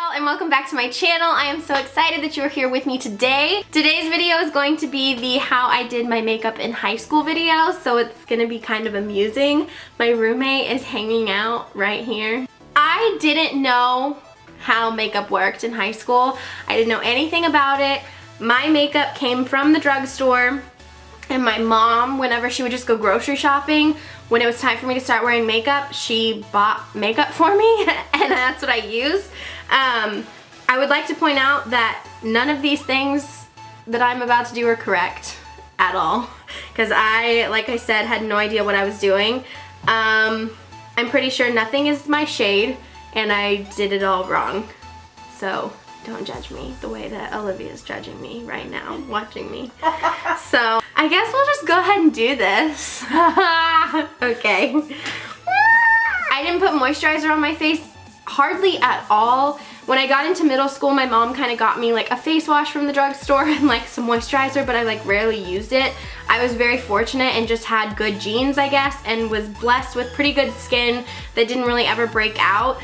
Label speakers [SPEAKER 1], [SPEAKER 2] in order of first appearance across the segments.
[SPEAKER 1] y'all, and welcome back to my channel. I am so excited that you're here with me today. Today's video is going to be the how I did my makeup in high school video, so it's gonna be kind of amusing. My roommate is hanging out right here. I didn't know how makeup worked in high school. I didn't know anything about it. My makeup came from the drugstore, and my mom, whenever she would just go grocery shopping, when it was time for me to start wearing makeup, she bought makeup for me, and that's what I use. I would like to point out that none of these things that I'm about to do are correct at all, because I, like I said, had no idea what I was doing. I'm pretty sure nothing is my shade, and I did it all wrong. So don't judge me the way that Olivia's judging me right now, watching me. So I guess we'll just go ahead and do this. Okay. I didn't put moisturizer on my face hardly at all. When I got into middle school, my mom kind of got me like a face wash from the drugstore and like some moisturizer, but I like rarely used it. I was very fortunate and just had good genes, I guess, and was blessed with pretty good skin that didn't really ever break out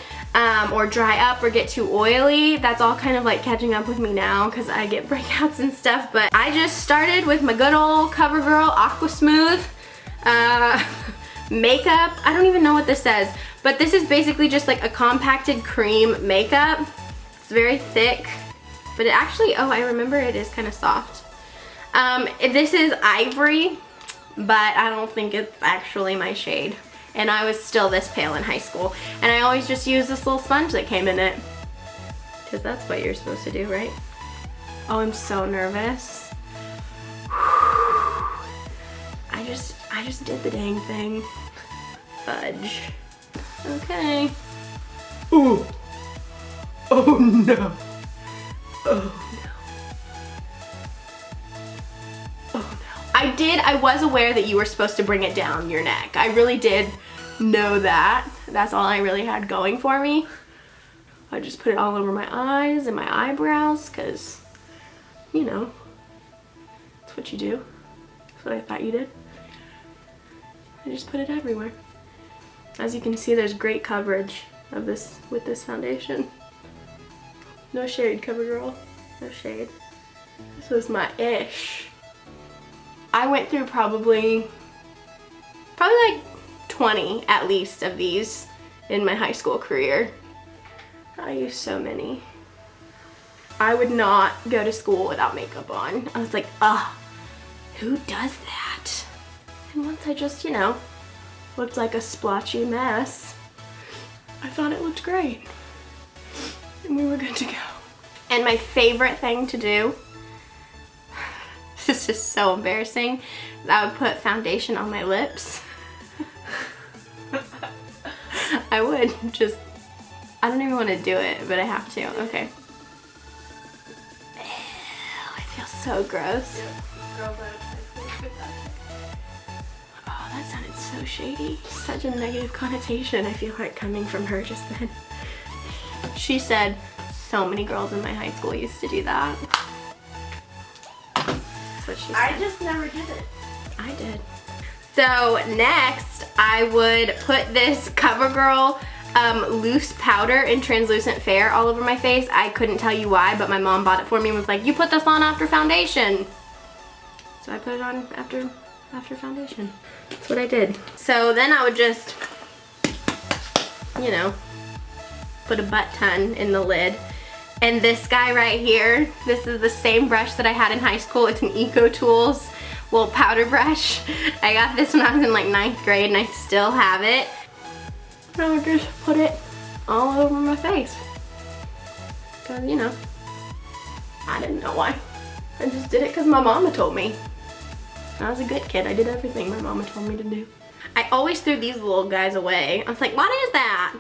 [SPEAKER 1] or dry up or get too oily. That's all kind of like catching up with me now because I get breakouts and stuff. But I just started with my good old CoverGirl Aqua Smooth makeup. I don't even know what this says, but this is basically just like a compacted cream makeup. It's very thick, but it actually, oh, I remember it is kind of soft. This is ivory, but I don't think it's actually my shade. And I was still this pale in high school. And I always just use this little sponge that came in it, because that's what you're supposed to do, right? Oh, I'm so nervous. I just did the dang thing. Fudge. Okay. Ooh. Oh no. Oh no. Oh no. I was aware that you were supposed to bring it down your neck. I really did know that. That's all I really had going for me. I just put it all over my eyes and my eyebrows because, you know, that's what you do. That's what I thought you did. I just put it everywhere. As you can see, there's great coverage of this with this foundation. No shade, CoverGirl. No shade. This was my ish. I went through probably like 20 at least of these in my high school career. I used so many. I would not go to school without makeup on. I was like, ugh, who does that? And once I just, you know, looked like a splotchy mess, I thought it looked great. And we were good to go. And my favorite thing to do, this is so embarrassing, I would put foundation on my lips. I would just, I don't even want to do it, but I have to. Okay. Ew, it feels so gross. Oh, that sounded so shady. Such a negative connotation, I feel like, coming from her just then. She said so many girls in my high school used to do that. That's what she said.
[SPEAKER 2] I just never did it.
[SPEAKER 1] I did. So next, I would put this CoverGirl loose powder in translucent fair all over my face. I couldn't tell you why, but my mom bought it for me and was like, you put this on after foundation. So I put it on after foundation. That's what I did. So then I would just, you know, put a butt ton in the lid. And this guy right here, this is the same brush that I had in high school. It's an Eco Tools little powder brush. I got this when I was in like 9th grade and I still have it. And I would just put it all over my face. Because, you know, I didn't know why. I just did it because my mama told me. I was a good kid. I did everything my mama told me to do. I always threw these little guys away. I was like, what is that?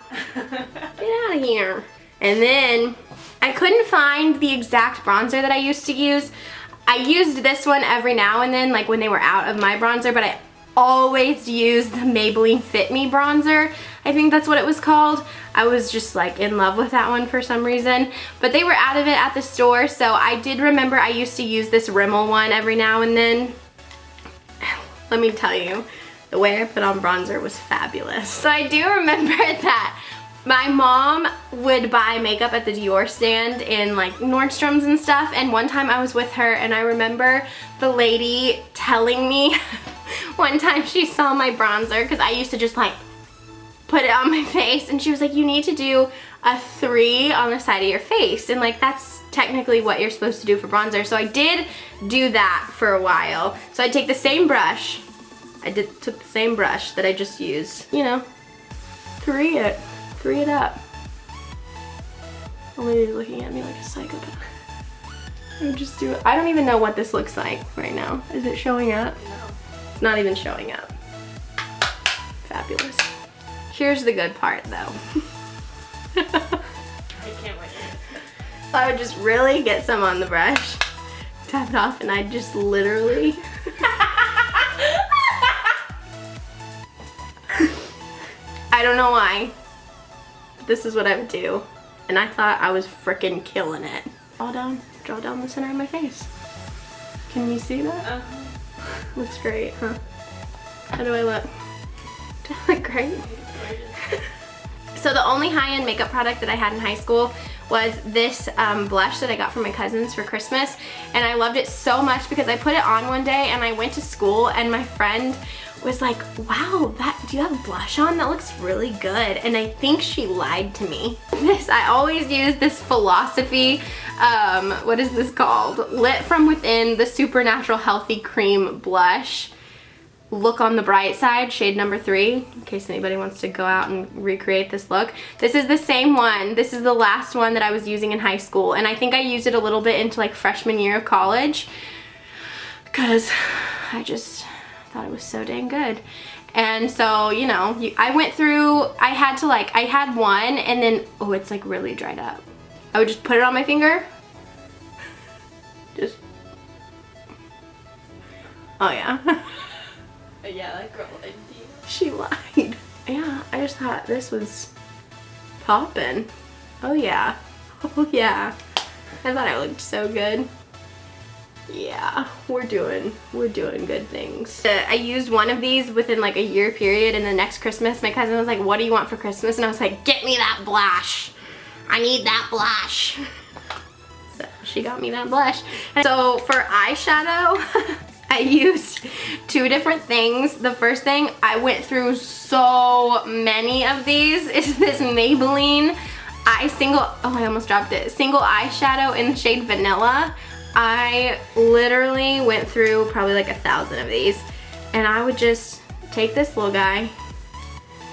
[SPEAKER 1] Get out of here. And then I couldn't find the exact bronzer that I used to use. I used this one every now and then, like when they were out of my bronzer, but I always used the Maybelline Fit Me bronzer. I think that's what it was called. I was just like in love with that one for some reason, but they were out of it at the store, so I did remember I used to use this Rimmel one every now and then. Let me tell you, the way I put on bronzer was fabulous. So I do remember that My mom would buy makeup at the Dior stand in like Nordstrom's and stuff, and one time I was with her and I remember the lady telling me one time she saw my bronzer, because I used to just like put it on my face, and she was like, you need to do a 3 on the side of your face, and like that's technically what you're supposed to do for bronzer. So I did do that for a while. So I take the same brush, took the same brush that I just used, you know, 3 it up. Oh, maybe looking at me like a psychopath. I would just do it. I don't even know what this looks like right now. Is it showing up? No. It's not even showing up. Fabulous. Here's the good part though.
[SPEAKER 2] I can't wait.
[SPEAKER 1] So I would just really get some on the brush, tap it off, and I'd just literally I don't know why. This is what I would do, and I thought I was frickin' killing it. Draw down the center of my face. Can you see that? Looks great, huh? How do I look? Do I look great? So the only high-end makeup product that I had in high school was this blush that I got from my cousins for Christmas, and I loved it so much because I put it on one day and I went to school and my friend was like, wow, do you have blush on? That looks really good. And I think she lied to me. I always use this Philosophy, what is this called? Lit from Within, the Supernatural Healthy Cream Blush. Look on the Bright Side, shade number 3, in case anybody wants to go out and recreate this look. This is the same one. This is the last one that I was using in high school, and I think I used it a little bit into like freshman year of college because I just thought it was so dang good. And so, you know, I went through, I had one and then, oh, it's like really dried up. I would just put it on my finger. Just, oh yeah.
[SPEAKER 2] Yeah, that girl lied to you.
[SPEAKER 1] She lied. Yeah, I just thought this was poppin'. Oh yeah. Oh yeah. I thought I looked so good. Yeah, we're doing good things. I used one of these within like a year period, and the next Christmas my cousin was like, what do you want for Christmas? And I was like, get me that blush. I need that blush. So she got me that blush. And so for eyeshadow, I used 2 different things. The first thing, I went through so many of these. It's this Maybelline I almost dropped it. Single eyeshadow in the shade Vanilla. I literally went through probably like 1,000 of these, and I would just take this little guy.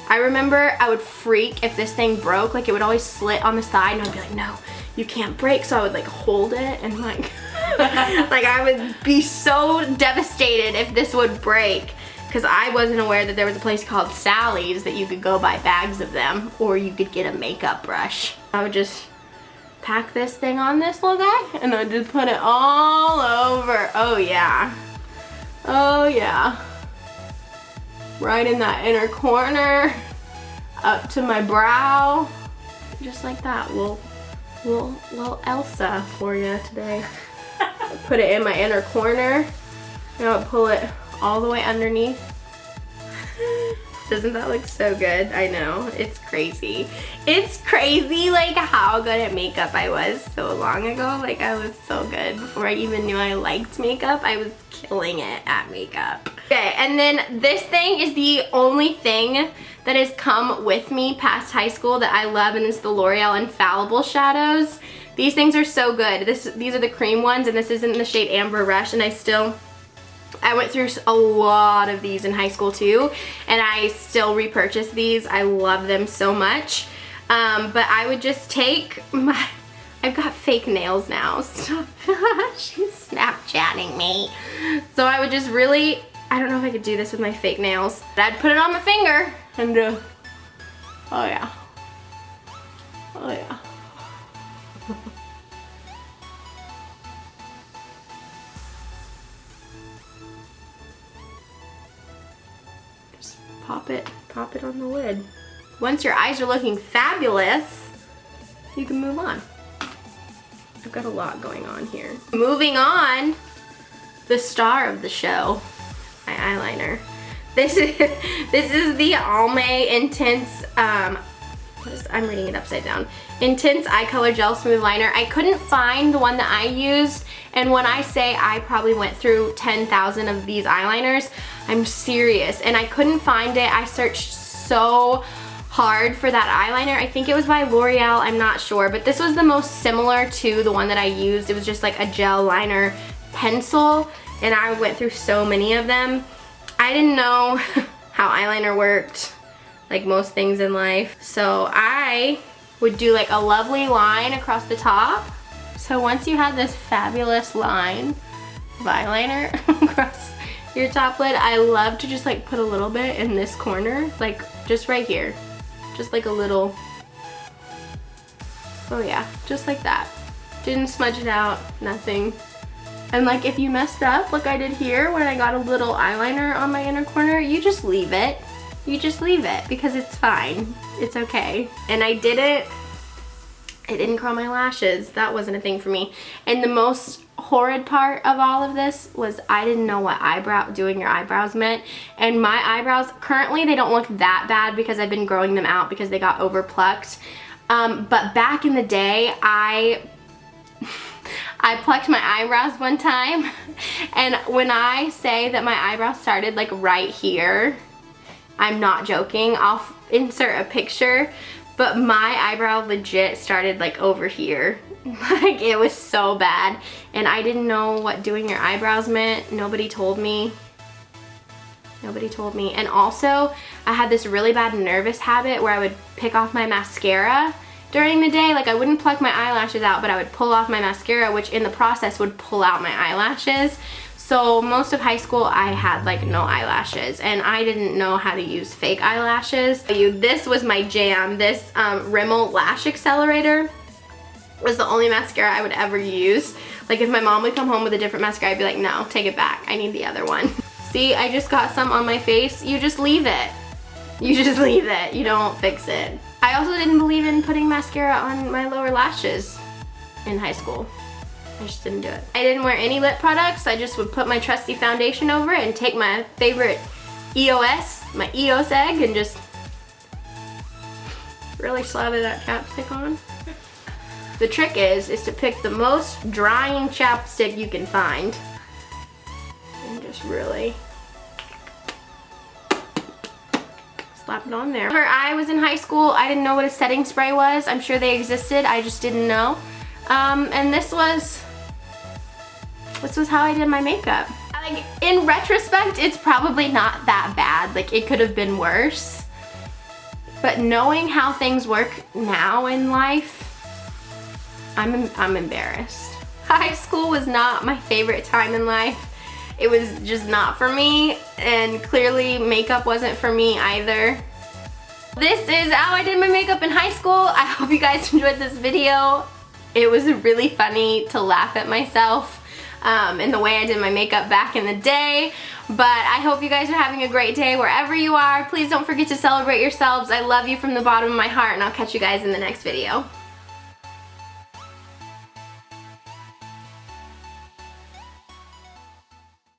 [SPEAKER 1] I remember I would freak if this thing broke. Like, it would always slit on the side, and I'd be like, no, you can't break. So I would like hold it and like like I would be so devastated if this would break, because I wasn't aware that there was a place called Sally's that you could go buy bags of them, or you could get a makeup brush. I would just pack this thing on this little guy and I just put it all over. Oh yeah. Oh yeah. Right in that inner corner, up to my brow, just like that. Little Elsa for you today. Put it in my inner corner. Now I pull it all the way underneath. Doesn't that look so good? I know, it's crazy. It's crazy like how good at makeup I was so long ago. Like, I was so good before I even knew I liked makeup. I was killing it at makeup. Okay, and then this thing is the only thing that has come with me past high school that I love, and it's the L'Oreal Infallible shadows. These things are so good. These are the cream ones, and this is in the shade Amber Rush, and I went through a lot of these in high school too, and I still repurchase these. I love them so much. But I would just take I've got fake nails now. Stop. She's Snapchatting me. So I would just really, I don't know if I could do this with my fake nails. But I'd put it on my finger and oh yeah. Oh yeah. Pop it on the lid. Once your eyes are looking fabulous, you can move on. I've got a lot going on here. Moving on, the star of the show, my eyeliner. This is the Almay Intense I'm reading it upside down. Intense Eye Color Gel Smooth Liner. I couldn't find the one that I used, and when I say I probably went through 10,000 of these eyeliners, I'm serious, and I couldn't find it. I searched so hard for that eyeliner. I think it was by L'Oreal, I'm not sure, but this was the most similar to the one that I used. It was just like a gel liner pencil, and I went through so many of them. I didn't know how eyeliner worked, like most things in life. So I would do like a lovely line across the top. So once you have this fabulous line of eyeliner across your top lid, I love to just like put a little bit in this corner, like just right here. Just like a little, oh yeah, just like that. Didn't smudge it out, nothing. And like if you messed up like I did here when I got a little eyeliner on my inner corner, you just leave it. You just leave it because it's fine. It's okay. And I didn't curl my lashes. That wasn't a thing for me. And the most horrid part of all of this was I didn't know what doing your eyebrows meant. And my eyebrows, currently they don't look that bad because I've been growing them out because they got over plucked. But back in the day, I plucked my eyebrows one time. And when I say that my eyebrows started like right here, I'm not joking. I'll insert a picture. But my eyebrow legit started like over here. Like it was so bad. And I didn't know what doing your eyebrows meant. Nobody told me. Nobody told me. And also, I had this really bad nervous habit where I would pick off my mascara during the day. Like I wouldn't pluck my eyelashes out, but I would pull off my mascara, which in the process would pull out my eyelashes. So most of high school I had like no eyelashes, and I didn't know how to use fake eyelashes. This was my jam. This Rimmel Lash Accelerator was the only mascara I would ever use. Like if my mom would come home with a different mascara, I'd be like, no, take it back. I need the other one. See, I just got some on my face. You just leave it. You just leave it. You don't fix it. I also didn't believe in putting mascara on my lower lashes in high school. I just didn't do it. I didn't wear any lip products. I just would put my trusty foundation over it and take my favorite my EOS egg, and just really slather that chapstick on. The trick is to pick the most drying chapstick you can find and just really slap it on there. Whenever I was in high school, I didn't know what a setting spray was. I'm sure they existed, I just didn't know. And this was how I did my makeup. Like, in retrospect, it's probably not that bad. Like, it could have been worse. But knowing how things work now in life, I'm embarrassed. High school was not my favorite time in life. It was just not for me, and clearly makeup wasn't for me either. This is how I did my makeup in high school. I hope you guys enjoyed this video. It was really funny to laugh at myself and the way I did my makeup back in the day. But I hope you guys are having a great day wherever you are. Please don't forget to celebrate yourselves. I love you from the bottom of my heart, and I'll catch you guys in the next video.